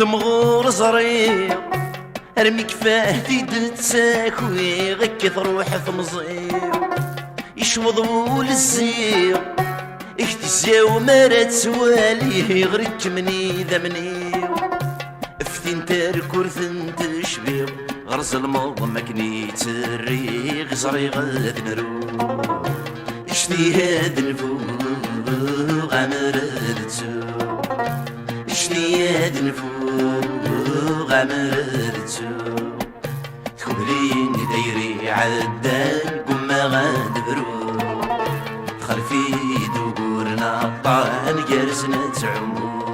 تمغور زريق ارميك فاهدي دتساكوي غيك تروح ثمزيق يشوض وللزيق اختزاو مرات سواليه غريك مني ذمني افتين تاركور ثنت شبيق غرز المض مكني تريغ زري غاد نروح اشتي هاد الفوق عمردتو اشتي هاد الفوق عمردتو تخبرين دايري عدال قما غاد برو خلفي دورنا طان جالسنا تعمو